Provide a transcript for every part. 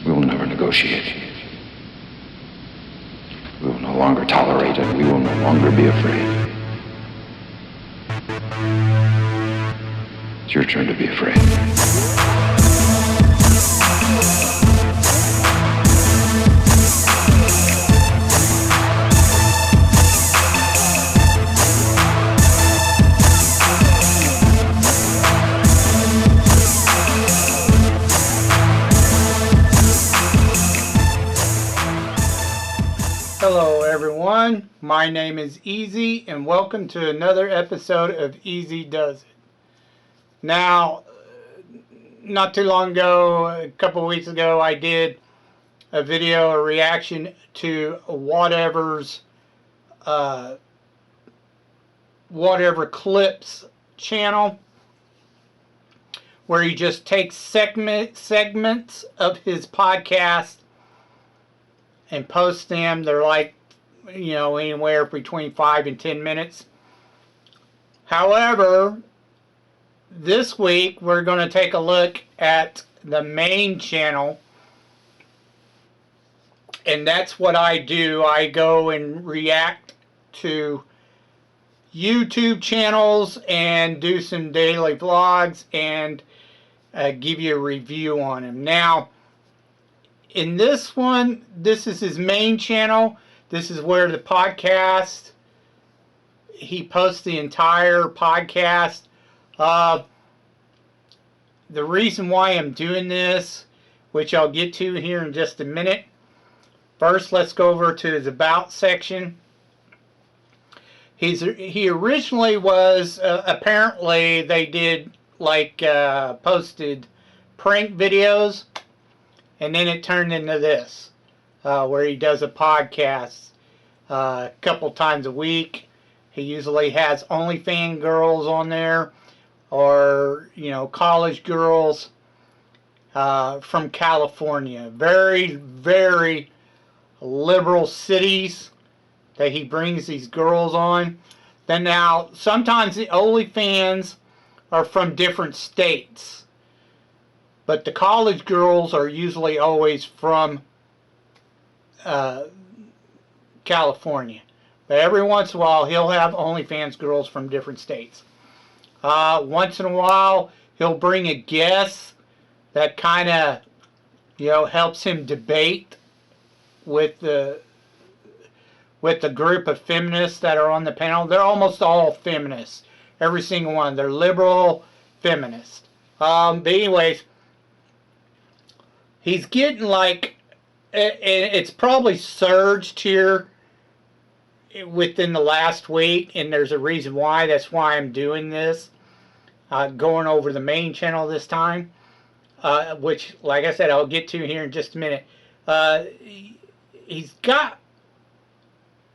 We will never negotiate. We will no longer tolerate it. We will no longer be afraid. It's your turn to be afraid. Hello everyone, my name is Easy and welcome to another episode of Easy Does It. Now, not too long ago, a couple weeks ago, I did a video, a reaction to Whatever's Whatever Clips channel, where he just takes segments of his podcast and post them. They're like, anywhere between 5 and 10 minutes. However, this week we're going to take a look at the main channel. And that's what I do. I go and react to YouTube channels and do some daily vlogs and give you a review on them. Now, in this one, this is his main channel. This is where the podcast, he posts the entire podcast. The reason why I'm doing this, which I'll get to here in just a minute. First, let's go over to his About section. He originally was, apparently they did like posted prank videos. And then it turned into this, where he does a podcast a couple times a week. He usually has OnlyFans girls on there, or, college girls from California. Very, very liberal cities that he brings these girls on. Then now, sometimes the OnlyFans are from different states. But the college girls are usually always from California. But every once in a while, he'll have OnlyFans girls from different states. Once in a while, he'll bring a guest that kind of, helps him debate with the group of feminists that are on the panel. They're almost all feminists. Every single one. They're liberal feminists. But anyways, he's getting like, it's probably surged here within the last week, and there's a reason why. That's why I'm doing this. Going over the main channel this time, which, like I said, I'll get to here in just a minute. He's got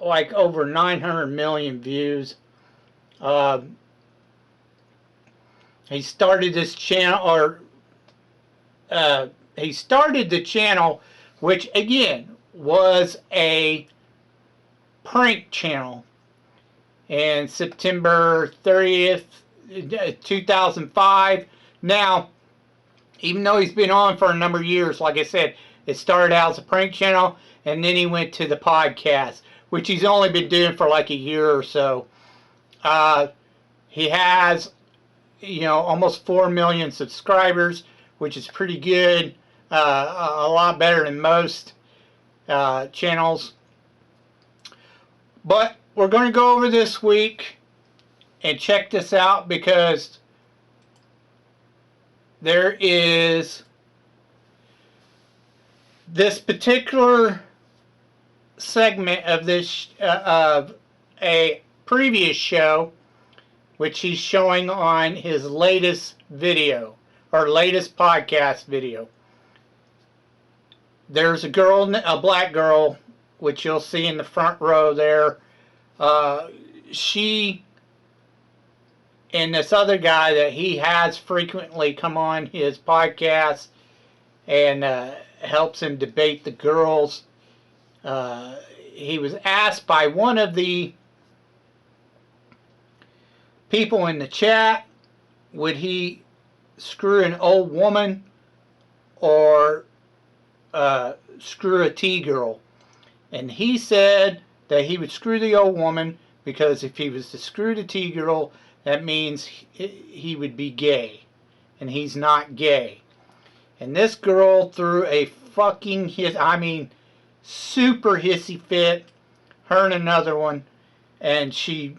like over 900 million views. He started this channel, he started the channel, which again was a prank channel, in September 30th, 2005. Now, even though he's been on for a number of years, like I said, it started out as a prank channel, and then he went to the podcast, which he's only been doing for like a year or so. He has, almost 4 million subscribers, which is pretty good. A lot better than most channels. But we're going to go over this week and check this out, because there is this particular segment of this of a previous show, which he's showing on his latest video, or latest podcast video. There's a girl, a black girl, which you'll see in the front row there. She and this other guy that he has frequently come on his podcast and helps him debate the girls. He was asked by one of the people in the chat, would he screw an old woman or screw a T-girl. And he said that he would screw the old woman because if he was to screw the T-girl, that means he would be gay. And he's not gay. And this girl threw a fucking super hissy fit, her and another one, and she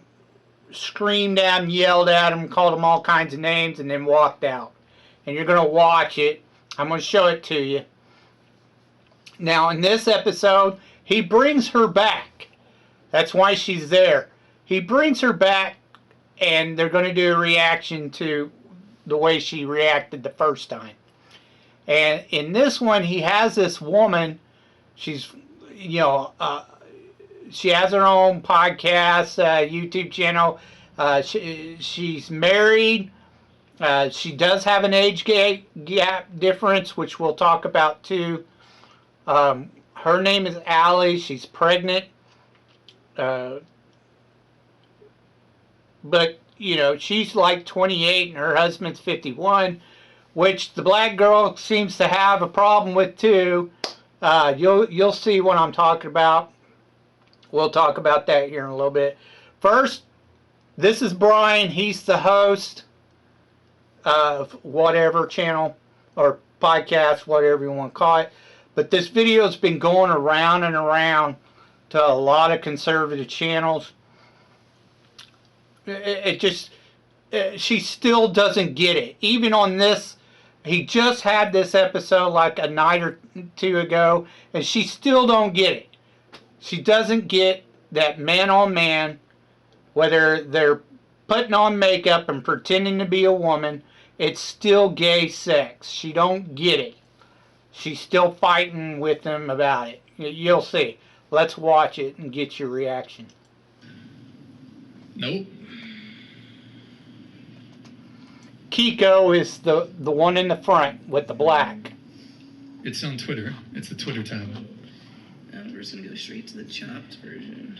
screamed at him, yelled at him, called him all kinds of names, and then walked out. And you're going to watch it. I'm going to show it to you. Now, in this episode, he brings her back. That's why she's there. He brings her back, and they're going to do a reaction to the way she reacted the first time. And in this one, he has this woman. She's, she has her own podcast, YouTube channel. She's married. She does have an age gap difference, which we'll talk about too. Her name is Allie. She's pregnant. But, she's like 28 and her husband's 51, which the black girl seems to have a problem with too. You'll see what I'm talking about. We'll talk about that here in a little bit. First, this is Brian. He's the host of whatever channel or podcast, whatever you want to call it. But this video has been going around and around to a lot of conservative channels. She still doesn't get it. Even on this, he just had this episode like a night or two ago, and she still don't get it. She doesn't get that man on man, whether they're putting on makeup and pretending to be a woman, it's still gay sex. She don't get it. She's still fighting with them about it. You'll see. Let's watch it and get your reaction. Nope. Kiko is the one in the front with the black. It's on Twitter. It's the Twitter tab. We're just gonna go straight to the chopped version.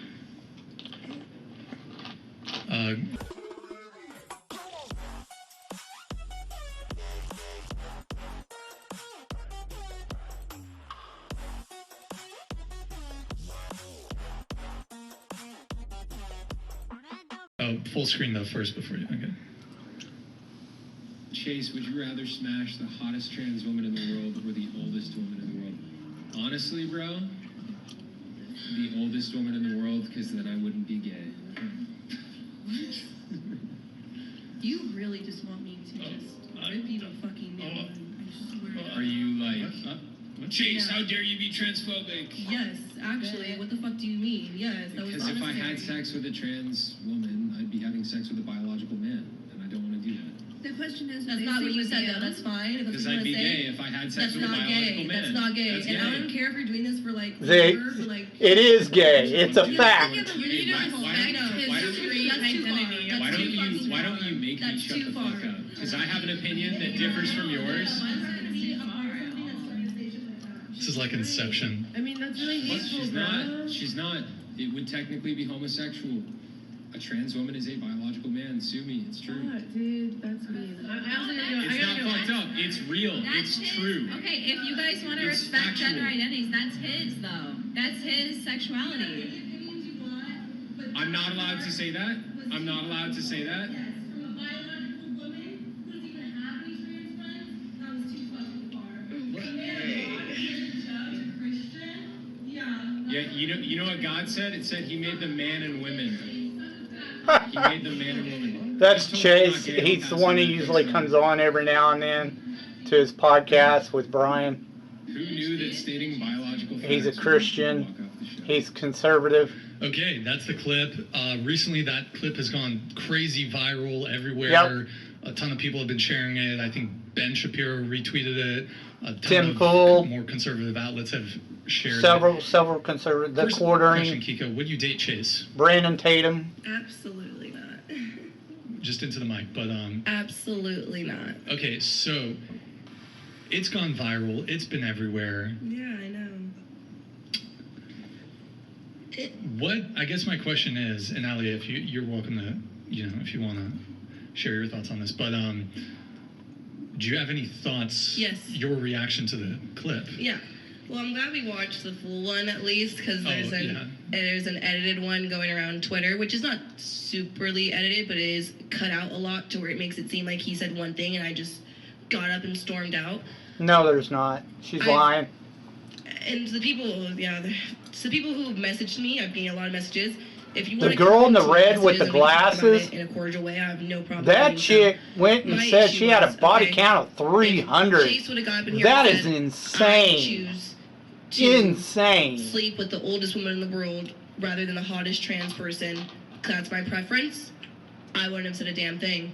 Full screen though first before you. Okay. Chase, would you rather smash the hottest trans woman in the world or the oldest woman in the world? Honestly, bro, the oldest woman in the world, because then I wouldn't be gay. What? You really just want me to rip you a fucking new one. I swear. Are you like, Chase, Yeah. how dare you be transphobic? Yes, actually. What the fuck do you mean? Yes, that was Because if I had unnecessary. sex with a trans woman, I'd be having sex with a biological man, and I don't want to do that. The question is, That's not what you said, though. That's fine. If that's Because what you I'd want be to say. gay if I had sex That's with a not biological gay. man. That's not gay. That's And I don't care if you're doing this for like They- whatever, for like. It is gay. It's a fact. You need to Why respect don't- his why don't- free That's too far. identity. That's Why too don't you fucking Why don't far. you make me That's shut too the far. fuck up? Because I have an opinion that differs from yours. This is like Inception. I mean, that's really hateful, She's bro. not. She's not. It would technically be homosexual. A trans woman is a biological man. Sue me. It's true. Fuck, dude, that's mean. I honestly gotta go. It's I gotta not go. fucked up. It's real. That's It's his, true. Okay, if you guys want to It's respect factual. gender identities, that's his though. That's his sexuality. I'm not allowed to say that. I'm not allowed to say that. Yeah, you know what God said? It said He made them man and women. He made them man and woman. That's Just told me I'm Chase. not gay, I'm He's the passing one who that usually thing. comes on every now and then to his podcast with Brian. Who knew that stating biological facts He's a would Christian. walk off the show? He's conservative. Okay, that's the clip. Recently, that clip has gone crazy viral everywhere. Yep. A ton of people have been sharing it. I think Ben Shapiro retweeted it. A ton Tim of Pool. more conservative outlets have shared Several conservative. The it. First Quartering. question, Kiko. Would you date Chase? Brandon Tatum. Absolutely not. Just into the mic, but Absolutely not. okay. So it's gone viral. It's been everywhere. Yeah, I know. What I guess my question is, and Ali, if you're welcome to, if you want to share your thoughts on this, but do you have any thoughts? Yes. Your reaction to the clip? Yeah. Well, I'm glad we watched the full one at least, because there's an edited one going around Twitter, which is not superly edited, but it is cut out a lot to where it makes it seem like he said one thing and I just got up and stormed out. No, there's not. She's lying. And the people who have messaged me, I've getting a lot of messages. If you The want girl in the red with the glasses, in a cordial way, I have no problem. that chick went and said she had a body count of 300. Chase would have got up in here That and is said, insane. I choose to Insane. sleep with the oldest woman in the world rather than the hottest trans person. That's my preference. I wouldn't have said a damn thing.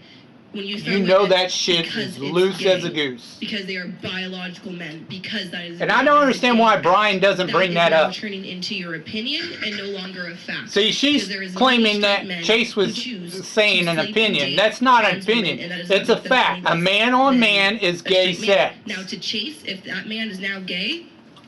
When you know that shit is loose as a goose. Because they are biological men. Because that is. And I don't understand why Brian doesn't bring that up. Turning into your opinion and no longer a fact. See, she's claiming that Chase was saying an opinion. That's not an opinion. It's a fact. A man on man is gay sex. Now to Chase, if that man is now gay,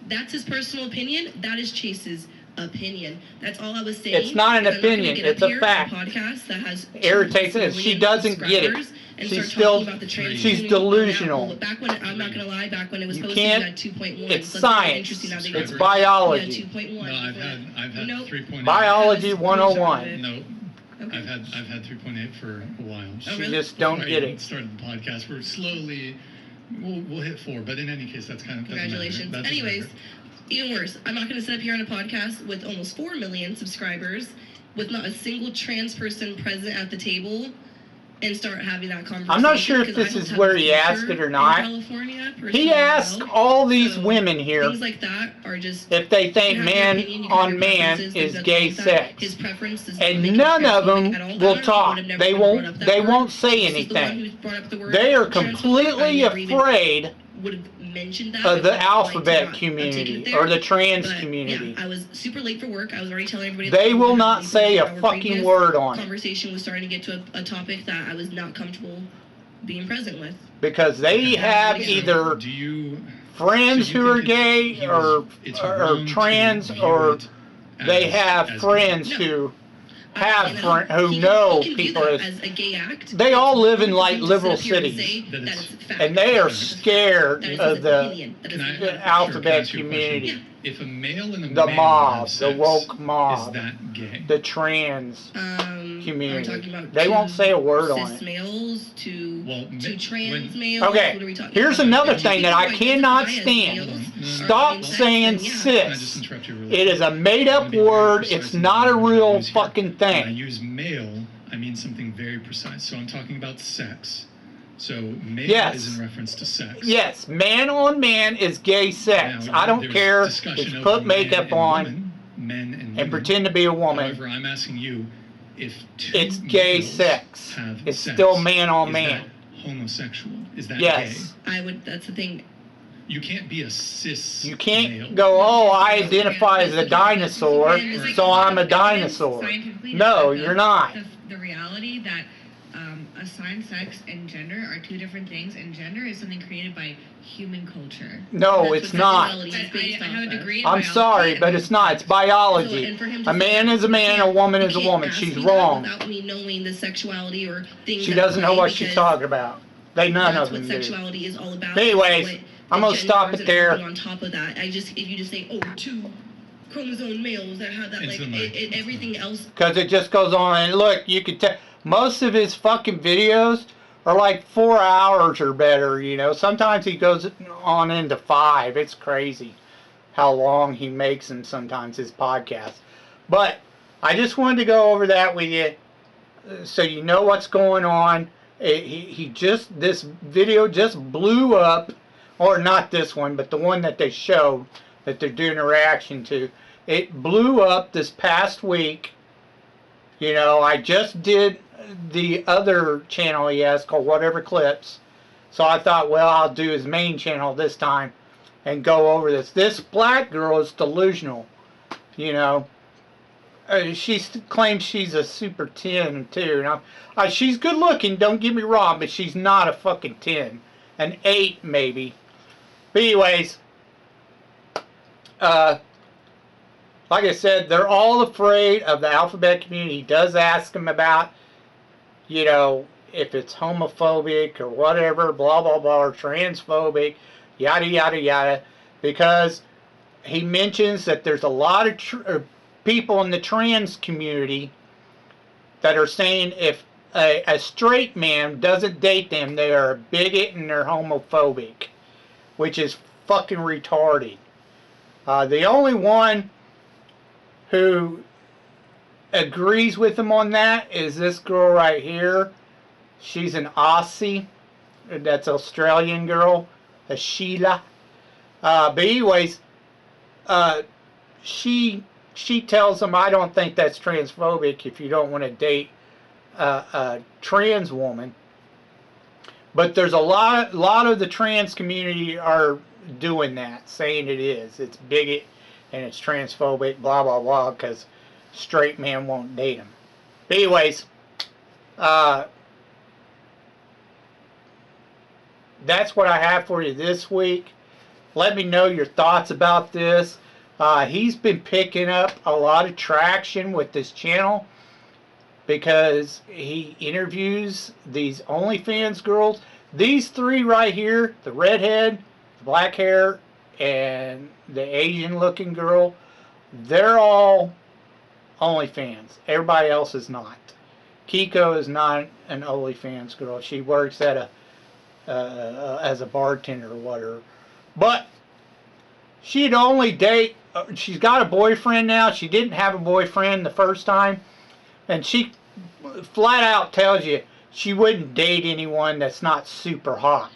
that's his personal opinion. That is Chase's opinion. That's all I was saying. It's not an opinion. It's a fact. Podcast that has irritates it. She doesn't get it. She's delusional. Back when I'm not gonna lie, back when it was You posted, can't. you had 2.1. It's science. It's biology. No, I've had 3.8. Biology 101. No. I've had 3.8 for a while. She just don't get it. Started the podcast. We're slowly. We'll hit 4, but in any case, that's kind of congratulations. Anyways, even worse, I'm not going to sit up here on a podcast with almost 4 million subscribers, with not a single trans person present at the table, and start having that conversation. I'm not sure if this is where he asked it or not. He asked all these women here things like that are just, if they think man on man is gay sex, his preference does and not none of them will talk. They won't say anything. They are completely afraid of the alphabet community or the trans community. Yeah, I was super late for work. I was already telling everybody. They will not say a fucking word on it. Conversation was starting to get to a topic that I was not comfortable being present with. Because they have either friends who are gay or trans, or they have friends who know people as a gay act. They all live in like liberal cities, and they are scared of the alphabet community. If a male and a the man mob, have sex, the woke mob, is that gay? The trans community. Are we talking about they won't say a word on cis it. males to trans males? Okay, here's another thing that I cannot stand. Stop saying cis. It is a made-up word. It's not a real fucking thing. When I use male, I mean something very precise. So I'm talking about sex. So male is in reference to sex. Yes, man on man is gay sex. Now, I don't care if you put makeup on and pretend to be a woman. However, I'm asking you, if it's gay sex. It's still man on man. Is that homosexual? Is that gay? I would. That's the thing. You can't be a cis. You can't go, oh, I identify as a dinosaur, so I'm a dinosaur. No, you're not. The reality that assigned sex and gender are two different things, and gender is something created by human culture. No, it's not. I have a degree in I'm biology, sorry, but it's not. It's biology. A man is a man, a woman is a woman. She's wrong. Without me knowing the sexuality or things. She doesn't know what she's talking about. None of them do. That's what sexuality is all about. Anyways, I'm gonna stop it there. On top of that, if you just say, oh, 2 chromosome males that have that, like everything else. Because it just goes on, and look, you could tell most of his fucking videos are like 4 hours or better. You know, sometimes he goes on into 5. It's crazy how long he makes them sometimes, his podcast. But I just wanted to go over that with you so you know what's going on. This video just blew up, or not this one, but the one that they showed that they're doing a reaction to. It blew up this past week. You know, I just did the other channel he has called Whatever Clips. So I thought, well, I'll do his main channel this time and go over this. This black girl is delusional. You know, she claims she's a super 10 too. Now, she's good looking, don't get me wrong, but she's not a fucking 10. An 8 maybe. But anyways, like I said, they're all afraid of the alphabet community. He does ask them about, you know, if it's homophobic or whatever, blah, blah, blah, or transphobic, yada, yada, yada. Because he mentions that there's a lot of people in the trans community that are saying if a straight man doesn't date them, they are a bigot and they're homophobic, which is fucking retarded. The only one who agrees with him on that is this girl right here. She's an Aussie. That's an Australian girl, a Sheila. But anyways, she tells him, I don't think that's transphobic if you don't want to date a trans woman. But there's a lot of the trans community are doing that, saying it is. It's bigot and it's transphobic, blah, blah, blah, because straight men won't date them. But anyways, that's what I have for you this week. Let me know your thoughts about this. He's been picking up a lot of traction with this channel because he interviews these OnlyFans girls. These three right here, the redhead, the black hair, and the Asian looking girl, they're all OnlyFans. Everybody else is not. Kiko is not an OnlyFans girl. She works at a as a bartender or whatever. But she'd only date, she's got a boyfriend now. She didn't have a boyfriend the first time. And she flat out tells you she wouldn't date anyone that's not super hot.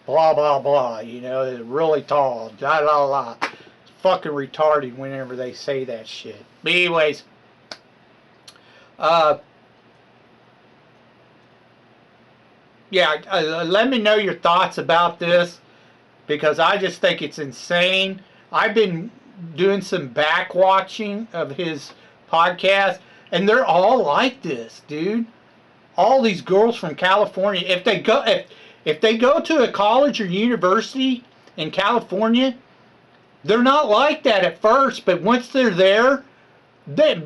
Blah, blah, blah. You know, they're really tall. La, la, la. It's fucking retarded whenever they say that shit. But anyways, yeah, let me know your thoughts about this, because I just think it's insane. I've been doing some back watching of his podcast, and they're all like this, dude. All these girls from California, if they go to a college or university in California, they're not like that at first, but once they're there, they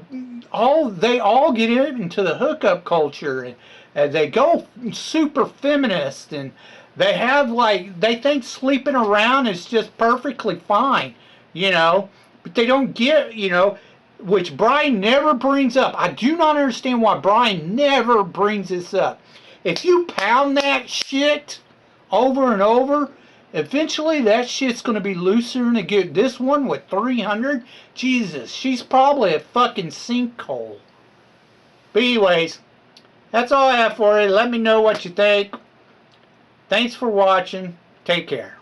all get into the hookup culture, and they go super feminist, and they have they think sleeping around is just perfectly fine, you know, but they don't get, you know, which Brian never brings up. I do not understand why Brian never brings this up. If you pound that shit over and over, eventually that shit's going to be looser than a good. This one with 300, Jesus, she's probably a fucking sinkhole. But anyways, that's all I have for you. Let me know what you think. Thanks for watching. Take care.